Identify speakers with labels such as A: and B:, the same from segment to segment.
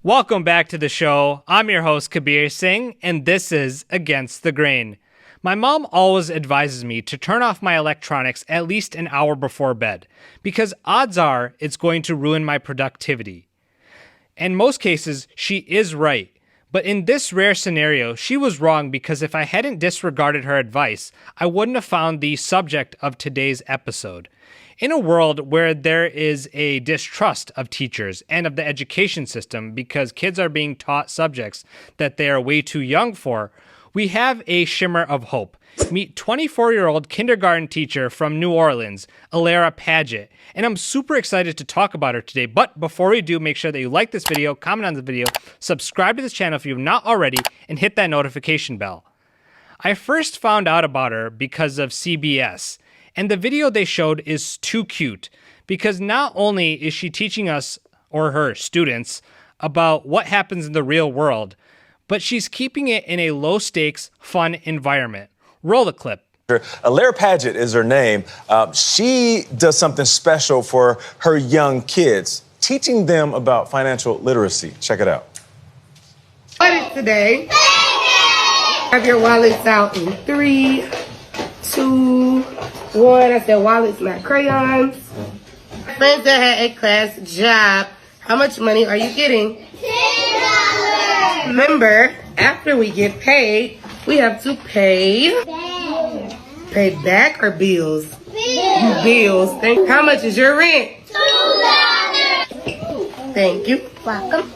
A: Welcome back to the show. I'm your host, Kabir Singh, and this is Against the Grain. My mom always advises me to turn off my electronics at least an hour before bed, because odds are it's going to ruin my productivity. In most cases, she is right. But in this rare scenario, she was wrong because if I hadn't disregarded her advice, I wouldn't have found the subject of today's episode. In a world where there is a distrust of teachers and of the education system because kids are being taught subjects that they are way too young for, we have a shimmer of hope. Meet 24-year-old kindergarten teacher from New Orleans, Alara Paget. And I'm super excited to talk about her today. But before we do, make sure that you like this video, comment on the video, subscribe to this channel if you have not already, and hit that notification bell. I first found out about her because of CBS. And the video they showed is too cute because not only is she teaching us, or her students, about what happens in the real world, but she's keeping it in a low-stakes, fun environment. Roll the clip.
B: Alara Paget is her name. She does something special for her young kids, teaching them about financial literacy. Check it out.
C: What is today? Have your wallets out in 3, 2, 1. I said wallets, not crayons. Friends that had a class job. How much money are you getting? $10. Remember, after we get paid, we have to pay back or bills? Bills. How much is your rent? $2. Thank you. Welcome.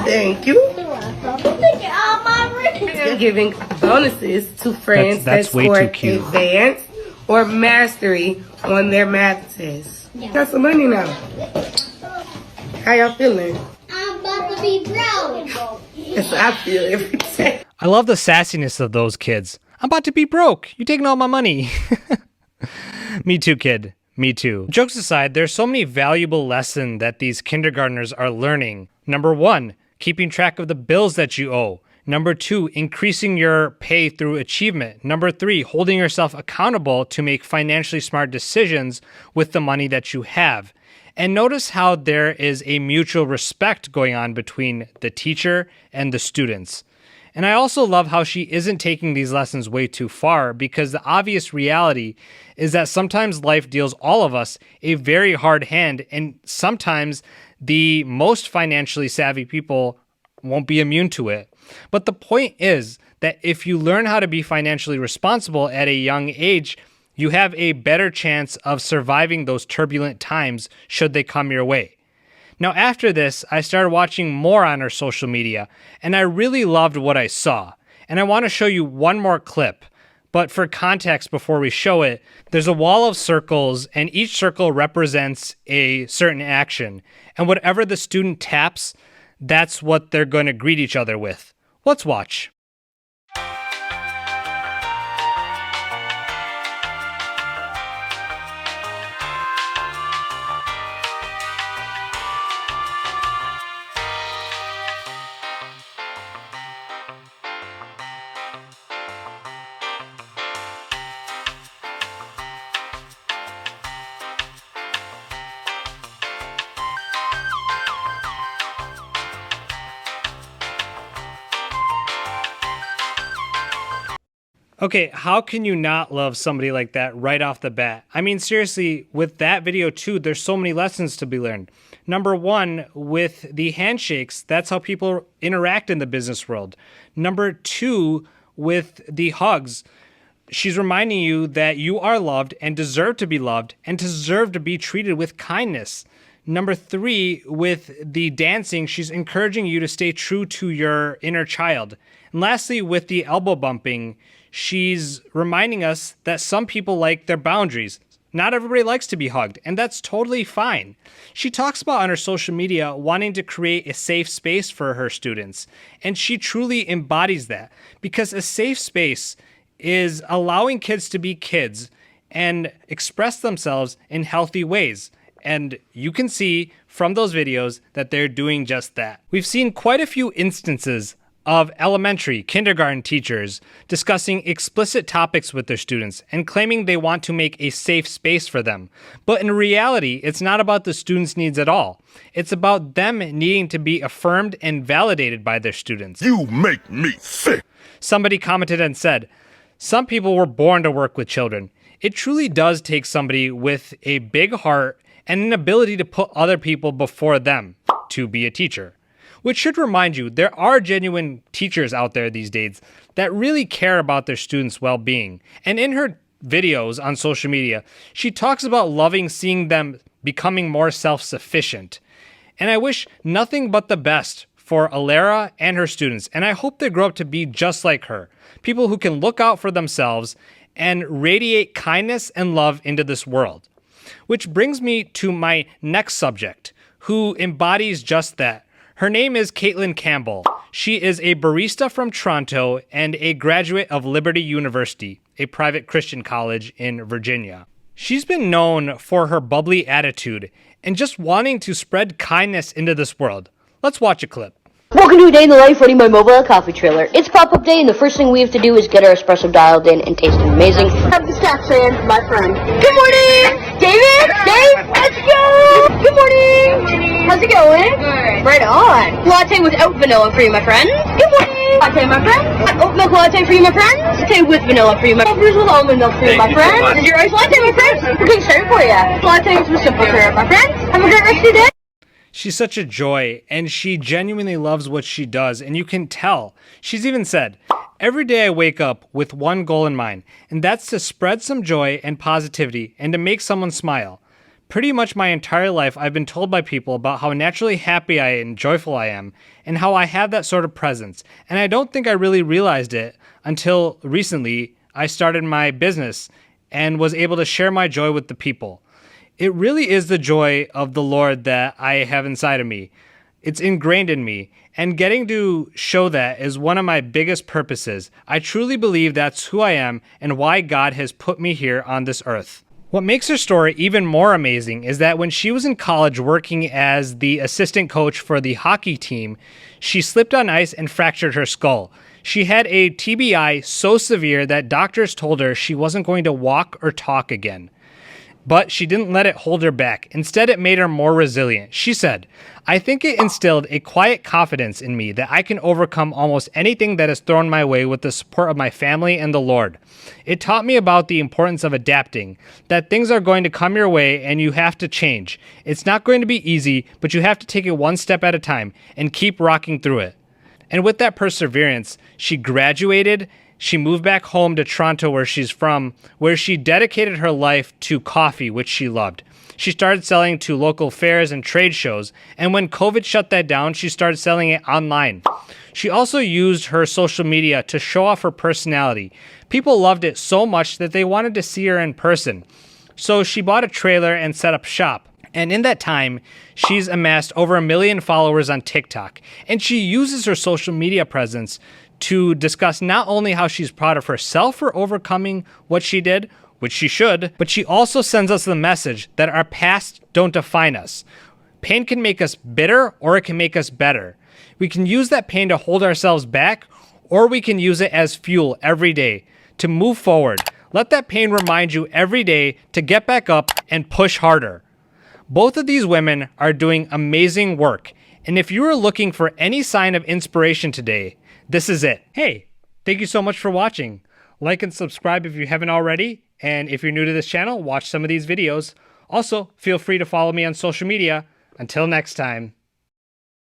C: Thank you. Look at all my rent. You're giving bonuses to friends
A: That's
C: that
A: way
C: score
A: too cute.
C: advanced or mastery on their math test. Got some money now. How y'all feeling?
D: I'm about to be broke.
C: That's how I feel every day.
A: I love the sassiness of those kids. I'm about to be broke. You're taking all my money. Me too, kid. Me too. Jokes aside, there's so many valuable lessons that these kindergartners are learning. Number 1, keeping track of the bills that you owe. Number 2, increasing your pay through achievement. Number 3, holding yourself accountable to make financially smart decisions with the money that you have. And notice how there is a mutual respect going on between the teacher and the students. And I also love how she isn't taking these lessons way too far, because the obvious reality is that sometimes life deals all of us a very hard hand, and sometimes the most financially savvy people won't be immune to it. But the point is that if you learn how to be financially responsible at a young age, you have a better chance of surviving those turbulent times should they come your way. Now, after this, I started watching more on her social media, and I really loved what I saw. And I want to show you one more clip. But for context, before we show it, there's a wall of circles, and each circle represents a certain action. And whatever the student taps, that's what they're going to greet each other with. Let's watch. Okay, how can you not love somebody like that right off the bat? I mean, seriously, with that video too, there's so many lessons to be learned. Number 1, with the handshakes, that's how people interact in the business world. Number 2, with the hugs, she's reminding you that you are loved and deserve to be loved and deserve to be treated with kindness. Number 3, with the dancing, she's encouraging you to stay true to your inner child. And lastly, with the elbow bumping, she's reminding us that some people like their boundaries. Not everybody likes to be hugged, and that's totally fine. She talks about on her social media wanting to create a safe space for her students, and she truly embodies that, because a safe space is allowing kids to be kids and express themselves in healthy ways. And you can see from those videos that they're doing just that. We've seen quite a few instances of elementary, kindergarten teachers discussing explicit topics with their students and claiming they want to make a safe space for them. But in reality, it's not about the students' needs at all. It's about them needing to be affirmed and validated by their students.
E: You make me sick.
A: Somebody commented and said, "Some people were born to work with children. It truly does take somebody with a big heart and an ability to put other people before them to be a teacher." Which should remind you, there are genuine teachers out there these days that really care about their students' well-being. And in her videos on social media, she talks about loving seeing them becoming more self-sufficient. And I wish nothing but the best for Alara and her students, and I hope they grow up to be just like her. People who can look out for themselves and radiate kindness and love into this world. Which brings me to my next subject, who embodies just that. Her name is Caitlin Campbell. She is a barista from Toronto and a graduate of Liberty University, a private Christian college in Virginia. She's been known for her bubbly attitude and just wanting to spread kindness into this world. Let's watch a clip.
F: Welcome to a day in the life running my mobile coffee trailer. It's pop-up day and the first thing we have to do is get our espresso dialed in and tasting amazing. Have the staff saying, my friend. Good morning! David? Dave? Let's go! Good morning! How's it going? Good. Right on. Latte without vanilla for you, my friend. Good morning! Latte, my friend. Oat milk latte for you, my friend. Latte with vanilla for you, my friend. With almond milk for you, my friend. This is your iced latte, my friend. We're getting started for you. Latte with simple syrup, my friend. Have a great rest of your day.
A: She's such a joy, and she genuinely loves what she does, and you can tell. She's even said, "Every day I wake up with one goal in mind, and that's to spread some joy and positivity and to make someone smile." Pretty much my entire life, I've been told by people about how naturally happy and joyful I am, and how I have that sort of presence. And I don't think I really realized it until recently I started my business and was able to share my joy with the people. It really is the joy of the Lord that I have inside of me. It's ingrained in me, and getting to show that is one of my biggest purposes. I truly believe that's who I am and why God has put me here on this earth. What makes her story even more amazing is that when she was in college working as the assistant coach for the hockey team, she slipped on ice and fractured her skull. She had a TBI so severe that doctors told her she wasn't going to walk or talk again. But she didn't let it hold her back. Instead, it made her more resilient. She said, "I think it instilled a quiet confidence in me that I can overcome almost anything that is thrown my way with the support of my family and the Lord. It taught me about the importance of adapting, that things are going to come your way and you have to change. It's not going to be easy, but you have to take it one step at a time and keep rocking through it." And with that perseverance, she graduated. She moved back home to Toronto, where she's from, where she dedicated her life to coffee, which she loved. She started selling to local fairs and trade shows, and when COVID shut that down, she started selling it online. She also used her social media to show off her personality. People loved it so much that they wanted to see her in person. So she bought a trailer and set up shop. And in that time, she's amassed over 1 million followers on TikTok. And she uses her social media presence to discuss not only how she's proud of herself for overcoming what she did, which she should, but she also sends us the message that our past don't define us. Pain can make us bitter, or it can make us better. We can use that pain to hold ourselves back, or we can use it as fuel every day to move forward. Let that pain remind you every day to get back up and push harder. Both of these women are doing amazing work, and if you are looking for any sign of inspiration today, this is it. Hey, thank you so much for watching. Like and subscribe if you haven't already, and if you're new to this channel, watch some of these videos. Also, feel free to follow me on social media. Until next time.